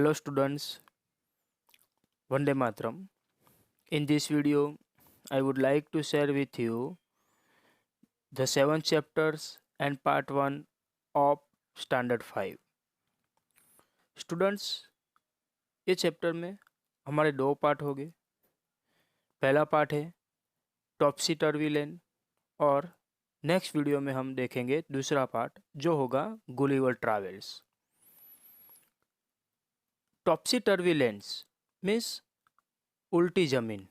Hello students, Vande Matram. In this video, I would like to share with you the 7 chapters and part 1 of Standard 5. Students, ये chapter में हमारे दो part हो गए। पहला part है टॉपसी टर्विलेन और नेक्स्ट वीडियो में हम देखेंगे दूसरा पार्ट जो होगा गुलिवर ट्रैवल्स। टॉपसी टर्विलेंस मीन्स उल्टी ज़मीन।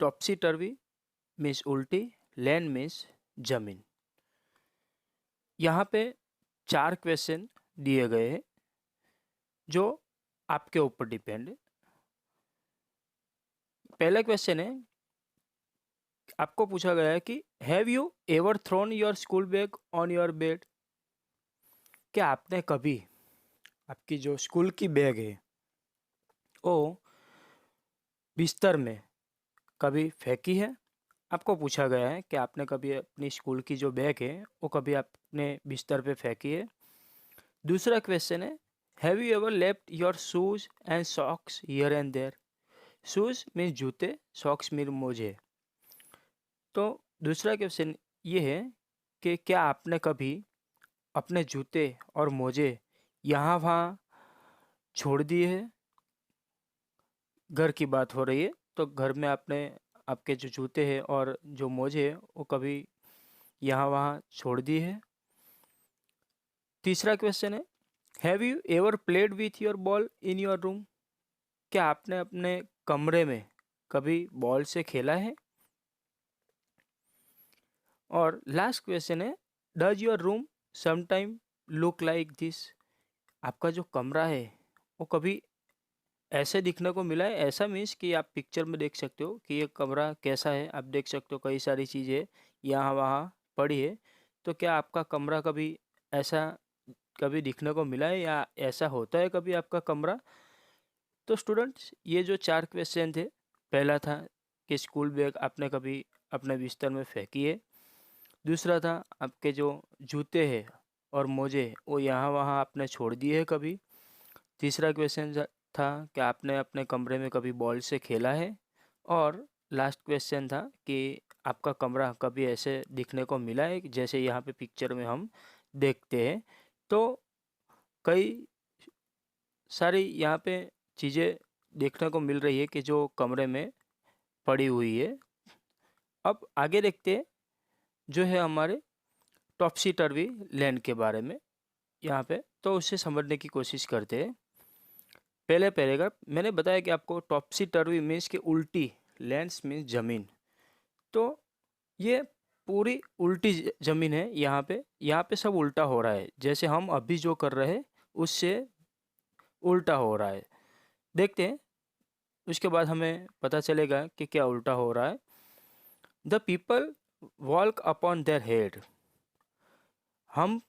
टॉपसी टर्वी मीन्स उल्टी, लैंड मीन्स जमीन। यहाँ पे 4 क्वेश्चन दिए गए हैं जो आपके ऊपर डिपेंड है। पहला क्वेश्चन है, आपको पूछा गया है कि have you ever thrown your school bag on your bed? क्या आपने कभी आपकी जो स्कूल की बैग है वो बिस्तर में कभी फेंकी है? आपको पूछा गया है कि आपने कभी अपनी स्कूल की जो बैग है वो कभी आपने बिस्तर पे फेंकी है। दूसरा क्वेश्चन है, have you ever left your shoes and socks here and there? Shoes means जूते, सॉक्स मीन्स मोजे। तो दूसरा क्वेश्चन ये है कि क्या आपने कभी अपने जूते और मोजे यहाँ वहाँ छोड़ दिए हैं? घर की बात हो रही है तो घर में आपने आपके जो जूते हैं और जो मोजे हैं वो कभी यहाँ वहाँ छोड़ दिए हैं। तीसरा क्वेश्चन है, have you ever played with your ball in your room? क्या आपने अपने कमरे में कभी बॉल से खेला है? और लास्ट क्वेश्चन है, does your room sometime look like this? आपका जो कमरा है वो कभी ऐसे दिखने को मिला है? ऐसा मीन्स कि आप पिक्चर में देख सकते हो कि ये कमरा कैसा है, आप देख सकते हो कई सारी चीज़ें यहाँ वहाँ पड़ी है। तो क्या आपका कमरा कभी ऐसा कभी दिखने को मिला है या ऐसा होता है कभी आपका कमरा? तो स्टूडेंट्स, ये जो 4 क्वेश्चन थे, पहला था कि स्कूल बैग आपने कभी अपने बिस्तर में फेंकी है। दूसरा था आपके जो जूते हैं और मोजे वो यहाँ वहाँ आपने छोड़ दिए है कभी। तीसरा क्वेश्चन था कि आपने अपने कमरे में कभी बॉल से खेला है। और लास्ट क्वेश्चन था कि आपका कमरा कभी ऐसे दिखने को मिला है जैसे यहाँ पे पिक्चर में हम देखते हैं। तो कई सारी यहाँ पे चीज़ें देखने को मिल रही है कि जो कमरे में पड़ी हुई है। अब आगे देखते हैं जो है हमारे टॉपसी टर्वी लैंड के बारे में यहाँ पे, तो उसे समझने की कोशिश करते हैं। पहले पैराग्राफ मैंने बताया कि आपको टॉपसी टर्वी मीन्स कि उल्टी, लैंड्स मीन्स जमीन। तो ये पूरी उल्टी जमीन है। यहाँ पे सब उल्टा हो रहा है, जैसे हम अभी जो कर रहे हैं उससे उल्टा हो रहा है। देखते हैं, उसके बाद हमें पता चलेगा कि क्या उल्टा हो रहा है। The people walk upon their head. हम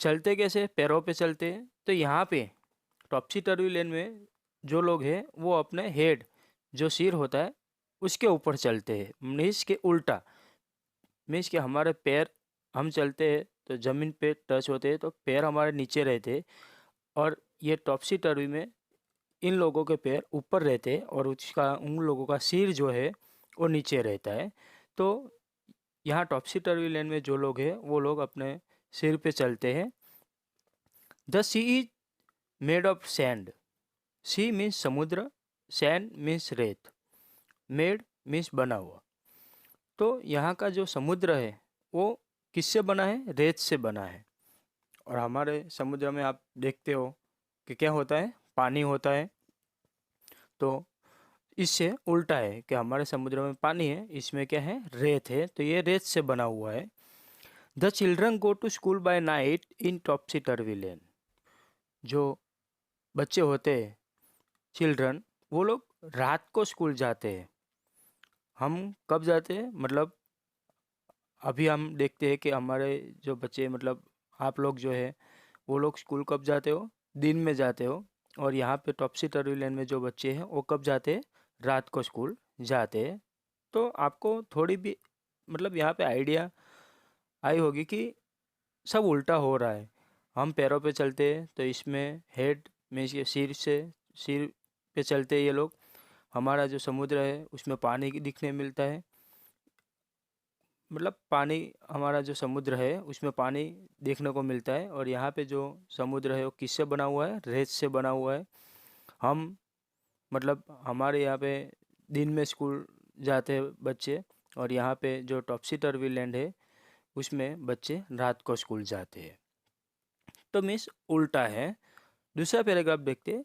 चलते कैसे? पैरों पे चलते हैं। तो यहाँ पे टॉपसी टर्वी लेन में जो लोग हैं वो अपने हेड, जो सिर होता है उसके ऊपर चलते हैं, मीन्स के उल्टा। मीन्स कि हमारे पैर, हम चलते हैं तो ज़मीन पे टच होते हैं तो पैर हमारे नीचे रहते हैं, और ये टॉपसी टर्वी में इन लोगों के पैर ऊपर रहते हैं और उसका उन लोगों का सिर जो है वो नीचे रहता है। तो यहाँ टॉपसी टर्वी लेन में जो लोग हैं वो लोग अपने सिर पे चलते हैं। The sea is made of sand. Sea means समुद्र, सैंड मीन्स रेत, मेड मीन्स बना हुआ। तो यहाँ का जो समुद्र है वो किससे बना है? रेत से बना है। और हमारे समुद्र में आप देखते हो कि क्या होता है? पानी होता है। तो इससे उल्टा है कि हमारे समुद्र में पानी है, इसमें क्या है? रेत है। तो ये रेत से बना हुआ है। The children go to school by night in topsy turvy lane. जो बच्चे होते हैं, चिल्ड्रन, वो लोग रात को स्कूल जाते हैं। हम कब जाते हैं? मतलब अभी हम देखते हैं कि हमारे जो बच्चे, मतलब आप लोग जो है वो लोग स्कूल कब जाते हो? दिन में जाते हो। और यहाँ पे टॉपसी टर्वी लेन में जो बच्चे हैं वो कब जाते हैं? रात को स्कूल जाते हैं। तो आपको थोड़ी भी मतलब यहाँ पे आइडिया आई होगी कि सब उल्टा हो रहा है। हम पैरों पे चलते हैं तो इसमें हेड मीन्स के सिर पे चलते हैं ये लोग। हमारा जो समुद्र है उसमें पानी दिखने मिलता है, मतलब पानी, हमारा जो समुद्र है उसमें पानी देखने को मिलता है। और यहाँ पे जो समुद्र है वो किससे बना हुआ है? रेत से बना हुआ है। हम मतलब हमारे यहाँ पे दिन में स्कूल जाते हैं बच्चे, और यहाँ पे जो टॉप्सी टर्वी लैंड है उसमें बच्चे रात को स्कूल जाते हैं। तो मीन्स उल्टा है। दूसरा पैराग्राफ देखते,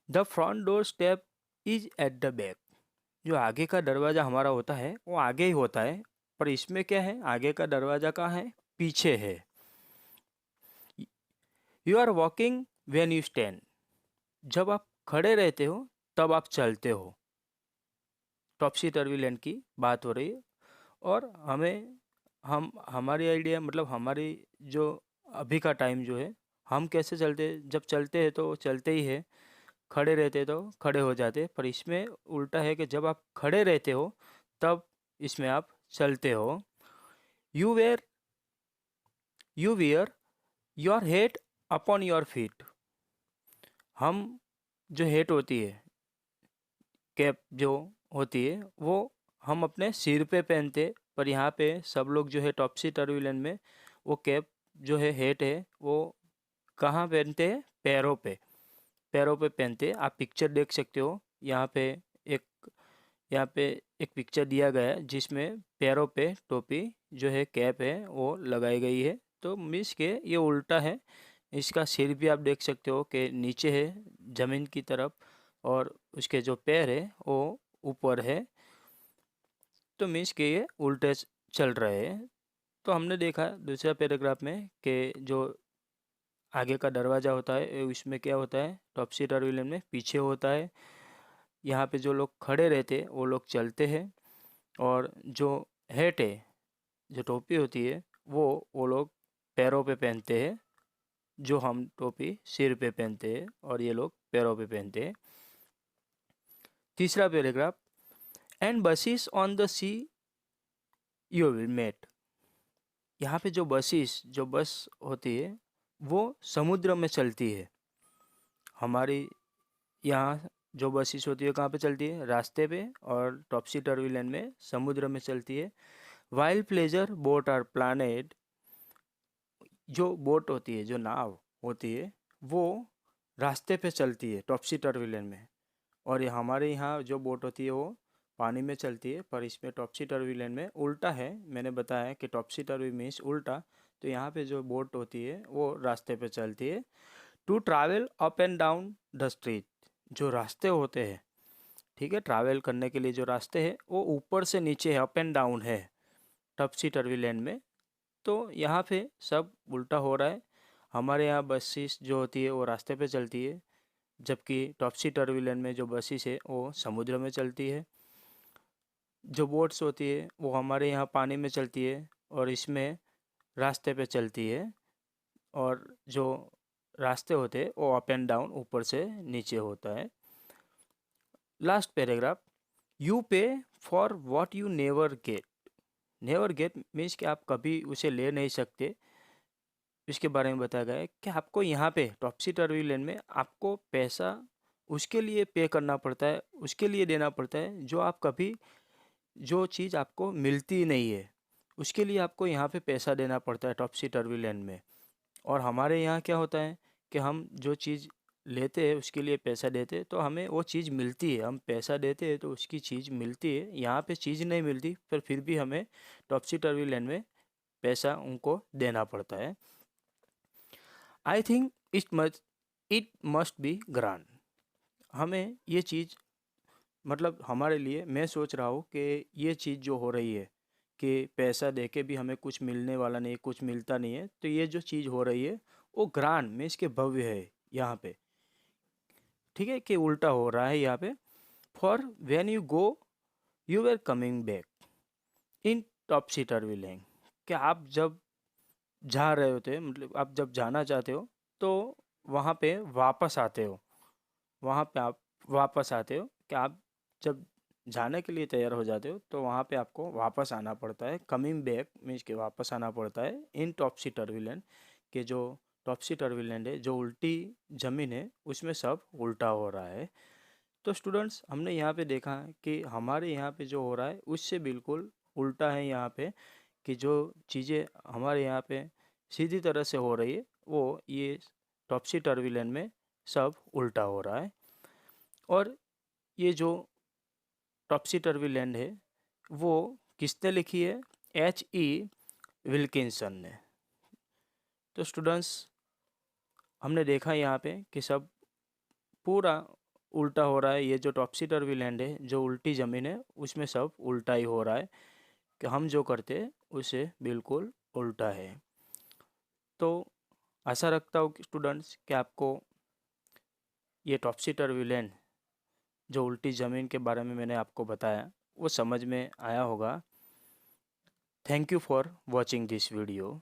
the front door step is at the back. जो आगे का दरवाज़ा हमारा होता है वो आगे ही होता है, पर इसमें क्या है, आगे का दरवाज़ा कहाँ है? पीछे है। You are walking when you stand. जब आप खड़े रहते हो तब आप चलते हो। टॉप्सी टर्वी लैंड की बात हो रही है। और हम हमारी आइडिया, मतलब हमारी जो अभी का टाइम जो है, हम कैसे चलते, जब चलते हैं तो चलते ही है, खड़े रहते तो खड़े हो जाते। पर इसमें उल्टा है कि जब आप खड़े रहते हो तब इसमें आप चलते हो। You where you wear your head upon your feet. हम जो हेड होती है, कैप जो होती है, वो हम अपने सिर पे पहनते। पर यहाँ पे सब लोग जो है टॉप्सी टर्बुलेंट में वो कैप जो है, हेड है, वो कहाँ पहनते हैं? पैरों पे। पैरों पे पहनते हैं। आप पिक्चर देख सकते हो यहाँ पे। एक यहाँ पे एक पिक्चर दिया गया है जिसमें पैरों पे टोपी जो है, कैप है, वो लगाई गई है। तो मिस के ये उल्टा है। इसका सिर भी आप देख सकते हो कि नीचे है ज़मीन की तरफ, और उसके जो पैर है वो ऊपर है। तो मीन्स के ये उल्टे चल रहे हैं। तो हमने देखा दूसरा पैराग्राफ में कि जो आगे का दरवाज़ा होता है उसमें क्या होता है? टॉप्सी टर्बुलेंट में पीछे होता है। यहाँ पे जो लोग खड़े रहते हैं वो लोग चलते हैं, और जो हेट है, जो टोपी होती है, वो लोग पैरों पे पहनते हैं। जो हम टोपी सिर पे पहनते हैं और ये लोग पैरों पे पहनते हैं। तीसरा paragraph, and buses on the sea you will met. यहाँ पे जो बस होती है वो समुद्र में चलती है। हमारी यहाँ जो बसेस होती है कहाँ पे चलती है? रास्ते पे। और टॉप्सी टर्बुलेंट में समुद्र में चलती है। Wild pleasure boat are planned. जो बोट होती है, जो नाव होती है, वो रास्ते पे चलती है टॉप्सी टर्बुलेंट में। और ये हमारे यहाँ जो बोट होती है वो पानी में चलती है। पर इसमें टॉप्सी टर्बुलेंट में उल्टा है। मैंने बताया कि टॉप्सी टर्बी मीन्स उल्टा। तो यहाँ पे जो बोट होती है वो रास्ते पे चलती है। To travel up and down the street. जो रास्ते होते हैं, ठीक है, ट्रैवल करने के लिए जो रास्ते हैं वो ऊपर से नीचे है, अप एंड डाउन है टॉप्सी टर्बुलेंट में। तो यहाँ पे सब उल्टा हो रहा है। हमारे यहाँ बसेस जो होती है वो रास्ते पे चलती है, जबकि टॉप्सी टर्बुलेंट में जो बसेस है वो समुद्र में चलती है। जो बोट्स होती है वो हमारे यहाँ पानी में चलती है, और इसमें रास्ते पे चलती है। और जो रास्ते होते हैं वो अप एंड डाउन, ऊपर से नीचे होता है। लास्ट पैराग्राफ, यू पे for what you never get. Never get means कि आप कभी उसे ले नहीं सकते। इसके बारे में बताया गया है कि आपको यहाँ पे टॉप्सी टर्बुलेंट में आपको पैसा उसके लिए पे करना पड़ता है, उसके लिए देना पड़ता है जो आप कभी, जो चीज़ आपको मिलती नहीं है, उसके लिए आपको यहाँ पे पैसा देना पड़ता है टॉप्सी टर्बुलेंट में। और हमारे यहाँ क्या होता है कि हम जो चीज़ लेते हैं उसके लिए पैसा देते हैं तो हमें वो चीज़ मिलती है। हम पैसा देते हैं तो उसकी चीज़ मिलती है। यहाँ पे चीज़ नहीं मिलती, पर फिर भी हमें टॉप्सी टर्बुलेंट में पैसा उनको देना पड़ता है। I think it must be grand. हमें ये चीज़, मतलब हमारे लिए, मैं सोच रहा हूँ कि ये चीज़ जो हो रही है कि पैसा दे के भी हमें कुछ मिलने वाला नहीं, कुछ मिलता नहीं है, तो ये जो चीज़ हो रही है वो ग्रांड में इसके भव्य है यहाँ पे। ठीक है, कि उल्टा हो रहा है यहाँ पे। For when you go you are coming back in topsy turbulent. कि आप जब जा रहे होते हैं, मतलब आप जब जाना चाहते हो तो वहाँ पे वापस आते हो। वहाँ पे आप वापस आते हो कि आप जब जाने के लिए तैयार हो जाते हो तो वहाँ पे आपको वापस आना पड़ता है। कमिंग बैक मीन्स के वापस आना पड़ता है इन टॉप्सी टर्बुलेंट, के जो टॉप्सी टर्बुलेंट है, जो उल्टी ज़मीन है उसमें सब उल्टा हो रहा है। तो स्टूडेंट्स, हमने यहाँ पे देखा कि हमारे यहाँ पे जो हो रहा है उससे बिल्कुल उल्टा है यहाँ पे, कि जो चीज़ें हमारे यहाँ पे सीधी तरह से हो रही है वो ये टॉप्सी टर्बुलेंट में सब उल्टा हो रहा है। और ये जो टॉप्सी टर्बुलेंट है वो किसने लिखी है? H.E. विल्किंसन ने। तो स्टूडेंट्स, हमने देखा यहाँ पे कि सब पूरा उल्टा हो रहा है। ये जो टॉप्सी टर्बुलेंट है, जो उल्टी ज़मीन है उसमें सब उल्टा ही हो रहा है, कि हम जो करते हैं उसे बिल्कुल उल्टा है। तो आशा रखता हूँ कि स्टूडेंट्स कि आपको ये टॉप्सी टर्बुलेंट, जो उल्टी ज़मीन के बारे में मैंने आपको बताया, वो समझ में आया होगा। Thank you for watching this video.